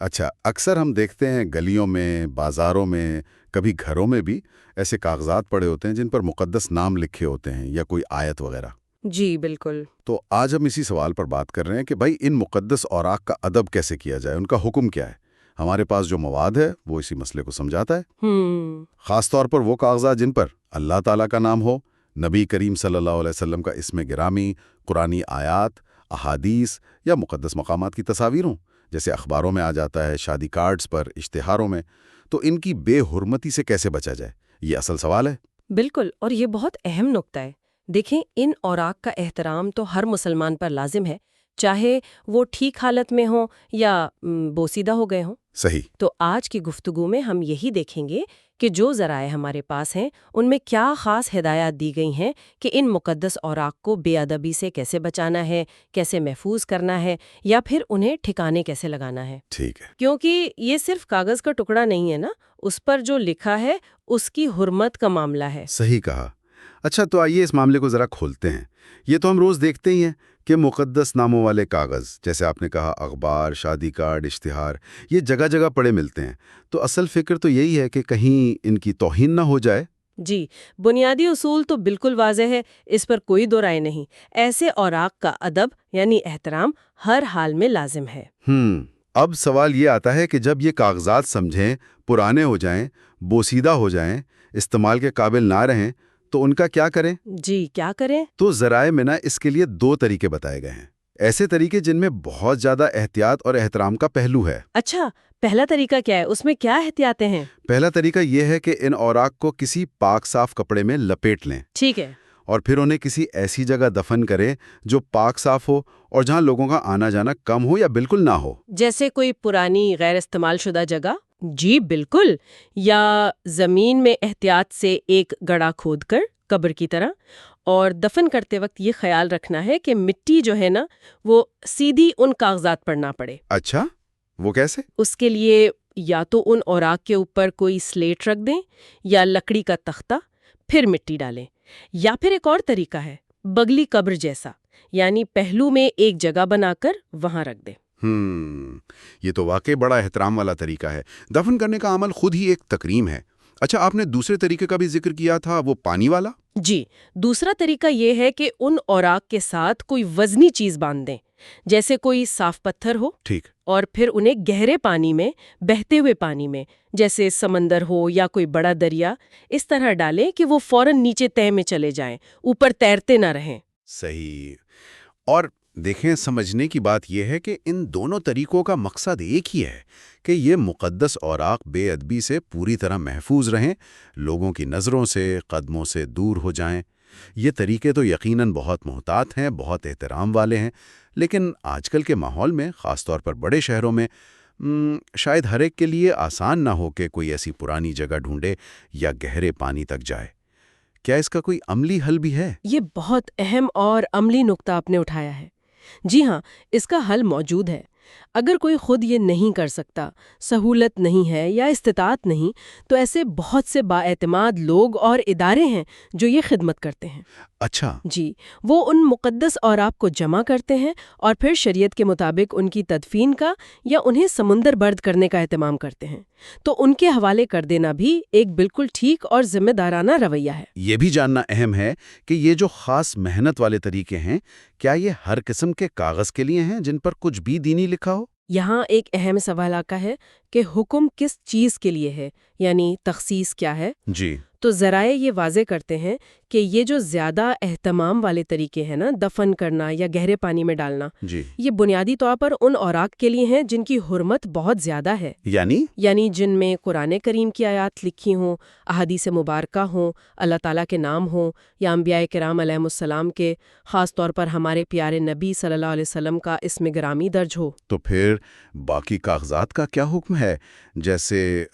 اچھا، اکثر ہم دیکھتے ہیں گلیوں میں، بازاروں میں، کبھی گھروں میں بھی ایسے کاغذات پڑے ہوتے ہیں جن پر مقدس نام لکھے ہوتے ہیں یا کوئی آیت وغیرہ۔ جی بالکل۔ تو آج ہم اسی سوال پر بات کر رہے ہیں کہ بھائی ان مقدس اوراق کا ادب کیسے کیا جائے، ان کا حکم کیا ہے؟ ہمارے پاس جو مواد ہے وہ اسی مسئلے کو سمجھاتا ہے۔ خاص طور پر وہ کاغذات جن پر اللہ تعالیٰ کا نام ہو، نبی کریم صلی اللہ علیہ وسلم کا اسم گرامی، قرآنی آیات، احادیث یا مقدس مقامات کی تصاویر ہوں، جیسے اخباروں میں آ جاتا ہے، شادی کارڈز پر، اشتہاروں میں۔ تو ان کی بے حرمتی سے کیسے بچا جائے، یہ اصل سوال ہے۔ بالکل، اور یہ بہت اہم نکتہ ہے۔ دیکھیں، ان اوراق کا احترام تو ہر مسلمان پر لازم ہے، چاہے وہ ٹھیک حالت میں ہوں یا بوسیدہ ہو گئے ہوں۔ صحیح۔ تو آج کی گفتگو میں ہم یہی دیکھیں گے کہ جو ذرائع ہمارے پاس ہیں ان میں کیا خاص ہدایات دی گئی ہیں کہ ان مقدس اوراق کو بے ادبی سے کیسے بچانا ہے، کیسے محفوظ کرنا ہے، یا پھر انہیں ٹھکانے کیسے لگانا ہے۔ ٹھیک ہے۔ کیونکہ یہ صرف کاغذ کا ٹکڑا نہیں ہے نا، اس پر جو لکھا ہے اس کی حرمت کا معاملہ ہے۔ صحیح کہا۔ اچھا، تو آئیے اس معاملے کو ذرا کھولتے ہیں۔ یہ تو ہم روز دیکھتے ہی ہیں کہ مقدس ناموں والے کاغذ، جیسے آپ نے کہا اخبار، شادی کارڈ، اشتہار، یہ جگہ جگہ پڑے ملتے ہیں۔ تو اصل فکر تو یہی ہے کہ کہیں ان کی توہین نہ ہو جائے۔ جی، بنیادی اصول تو بالکل واضح ہے، اس پر کوئی دو رائے نہیں۔ ایسے اوراق کا ادب یعنی احترام ہر حال میں لازم ہے۔ اب سوال یہ آتا ہے کہ جب یہ کاغذات سمجھیں پرانے ہو جائیں، بوسیدہ ہو جائیں، استعمال کے قابل نہ رہیں، تو ان کا کیا کریں؟ جی کیا کریں؟ تو ذرائع میں اس کے لیے 2 طریقے بتائے گئے ہیں، ایسے طریقے جن میں بہت زیادہ احتیاط اور احترام کا پہلو ہے۔ اچھا، پہلا طریقہ کیا ہے؟ اس میں کیا احتیاطیں ہیں؟ پہلا طریقہ یہ ہے کہ ان اوراق کو کسی پاک صاف کپڑے میں لپیٹ لیں، ٹھیک ہے، اور پھر انہیں کسی ایسی جگہ دفن کریں جو پاک صاف ہو اور جہاں لوگوں کا آنا جانا کم ہو یا بالکل نہ ہو۔ جیسے کوئی پرانی غیر استعمال شدہ جگہ؟ جی بالکل، یا زمین میں احتیاط سے ایک گڑھا کھود کر، قبر کی طرح۔ اور دفن کرتے وقت یہ خیال رکھنا ہے کہ مٹی جو ہے نا وہ سیدھی ان کاغذات پر نہ پڑے۔ اچھا، وہ کیسے؟ اس کے لیے یا تو ان اوراق کے اوپر کوئی سلیٹ رکھ دیں یا لکڑی کا تختہ، پھر مٹی ڈالیں۔ یا پھر ایک اور طریقہ ہے، بگلی قبر جیسا، یعنی پہلو میں ایک جگہ بنا کر وہاں رکھ دیں۔ یہ تو واقعی بڑا احترام والا طریقہ ہے۔ دفن کرنے کا عمل خود ہی ایک تکریم ہے۔ اچھا، آپ نے دوسرے طریقے کا بھی ذکر کیا تھا، وہ پانی والا؟ جی، دوسرا طریقہ یہ ہے کہ ان اوراق کے ساتھ کوئی وزنی چیز باندھ دیں، جیسے کوئی صاف پتھر ہو۔ ٹھیک۔ اور پھر انہیں گہرے پانی میں، بہتے ہوئے پانی میں، جیسے سمندر ہو یا کوئی بڑا دریا، اس طرح ڈالیں کہ وہ فوراً نیچے تہہ میں چلے جائیں، اوپر تیرتے نہ رہیں۔ صحیح۔ اور دیکھیں، سمجھنے کی بات یہ ہے کہ ان دونوں طریقوں کا مقصد ایک ہی ہے کہ یہ مقدس اوراق بے ادبی سے پوری طرح محفوظ رہیں، لوگوں کی نظروں سے، قدموں سے دور ہو جائیں۔ یہ طریقے تو یقیناً بہت محتاط ہیں، بہت احترام والے ہیں، لیکن آج کل کے ماحول میں، خاص طور پر بڑے شہروں میں، شاید ہر ایک کے لیے آسان نہ ہو کہ کوئی ایسی پرانی جگہ ڈھونڈے یا گہرے پانی تک جائے۔ کیا اس کا کوئی عملی حل بھی ہے؟ یہ بہت اہم اور عملی نکتہ آپ نے اٹھایا ہے۔ جی ہاں، اس کا حل موجود ہے۔ اگر کوئی خود یہ نہیں کر سکتا، سہولت نہیں ہے یا استطاعت نہیں، تو ایسے بہت سے بااعتماد لوگ اور ادارے ہیں جو یہ خدمت کرتے ہیں۔ اچھا۔ جی، وہ ان مقدس اوراق کو جمع کرتے ہیں اور پھر شریعت کے مطابق ان کی تدفین کا یا انہیں سمندر برد کرنے کا اہتمام کرتے ہیں۔ تو ان کے حوالے کر دینا بھی ایک بالکل ٹھیک اور ذمہ دارانہ رویہ ہے۔ یہ بھی جاننا اہم ہے کہ یہ جو خاص محنت والے طریقے ہیں، کیا یہ ہر قسم کے کاغذ کے لیے ہیں جن پر کچھ بھی دینی لکھا ہو؟ یہاں ایک اہم سوال آتا ہے کہ حکم کس چیز کے لیے ہے، یعنی تخصیص کیا ہے؟ جی۔ تو ذرائع یہ واضح کرتے ہیں کہ یہ جو زیادہ اہتمام والے طریقے ہیں نا، دفن کرنا یا گہرے پانی میں ڈالنا، جی۔ یہ بنیادی طور پر ان اوراق کے لیے ہیں جن کی حرمت بہت زیادہ ہے، یعنی جن میں قرآن کریم کی آیات لکھی ہوں، احادیث مبارکہ ہوں، اللہ تعالیٰ کے نام ہوں، یا انبیاء کرام علیہ السلام کے، خاص طور پر ہمارے پیارے نبی صلی اللہ علیہ وسلم کا اسم گرامی درج ہو۔ تو پھر باقی کاغذات کا کیا حکم ہے؟ جیسے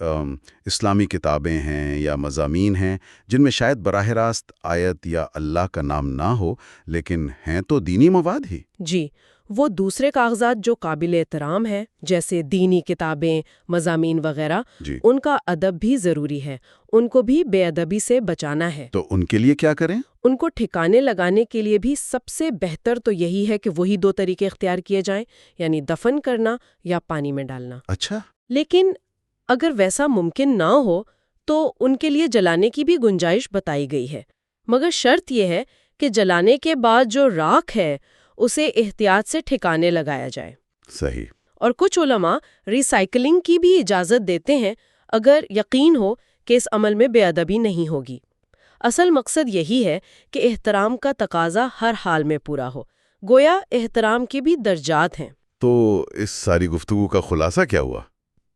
اسلامی کتابیں ہیں یا مضامین ہیں جن میں شاید براہ راست آیت یا اللہ کا نام نہ ہو، لیکن ہیں تو دینی مواد ہی۔ جی، وہ دوسرے کاغذات جو قابل احترام ہیں جیسے دینی کتابیں، مضامین وغیرہ، ان کا ادب بھی ضروری ہے، ان کو بھی بے ادبی سے بچانا ہے۔ تو ان کے لیے کیا کریں؟ ان کو ٹھکانے لگانے کے لیے بھی سب سے بہتر تو یہی ہے کہ وہی 2 طریقے اختیار کیے جائیں، یعنی دفن کرنا یا پانی میں ڈالنا۔ اچھا، لیکن اگر ویسا ممکن نہ ہو تو ان کے لیے جلانے کی بھی گنجائش بتائی گئی ہے، مگر شرط یہ ہے کہ جلانے کے بعد جو راکھ ہے اسے احتیاط سے ٹھکانے لگایا جائے۔ صحیح۔ اور کچھ علماء ریسائیکلنگ کی بھی اجازت دیتے ہیں اگر یقین ہو کہ اس عمل میں بے ادبی نہیں ہوگی۔ اصل مقصد یہی ہے کہ احترام کا تقاضا ہر حال میں پورا ہو، گویا احترام کے بھی درجات ہیں۔ تو اس ساری گفتگو کا خلاصہ کیا ہوا؟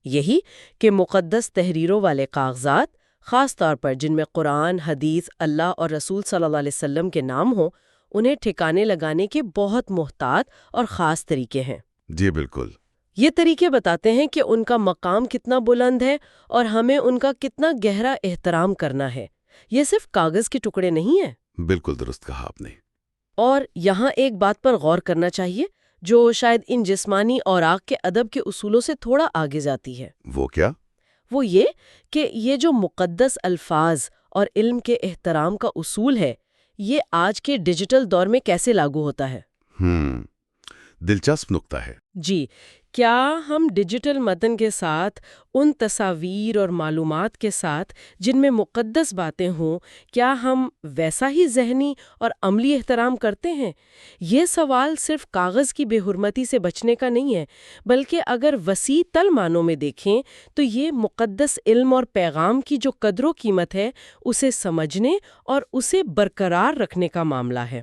یہی کہ مقدس تحریروں والے کاغذات، خاص طور پر جن میں قرآن، حدیث، اللہ اور رسول صلی اللہ علیہ وسلم کے نام ہوں، انہیں ٹھکانے لگانے کے بہت محتاط اور خاص طریقے ہیں۔ جی بالکل۔ یہ طریقے بتاتے ہیں کہ ان کا مقام کتنا بلند ہے اور ہمیں ان کا کتنا گہرا احترام کرنا ہے۔ یہ صرف کاغذ کے ٹکڑے نہیں ہیں۔ بالکل درست کہا آپ نے۔ اور یہاں ایک بات پر غور کرنا چاہیے جو شاید ان جسمانی اوراق کے ادب کے اصولوں سے تھوڑا آگے جاتی ہے۔ وہ کیا؟ وہ یہ کہ یہ جو مقدس الفاظ اور علم کے احترام کا اصول ہے، یہ آج کے ڈیجیٹل دور میں کیسے لاگو ہوتا ہے؟ دلچسپ نقطہ ہے۔ جی، کیا ہم ڈیجیٹل متن کے ساتھ ان تصاویر اور معلومات کے ساتھ جن میں مقدس باتیں ہوں، کیا ہم ویسا ہی ذہنی اور عملی احترام کرتے ہیں؟ یہ سوال صرف کاغذ کی بے حرمتی سے بچنے کا نہیں ہے، بلکہ اگر وسیع تل معنوں میں دیکھیں تو یہ مقدس علم اور پیغام کی جو قدر و قیمت ہے، اسے سمجھنے اور اسے برقرار رکھنے کا معاملہ ہے۔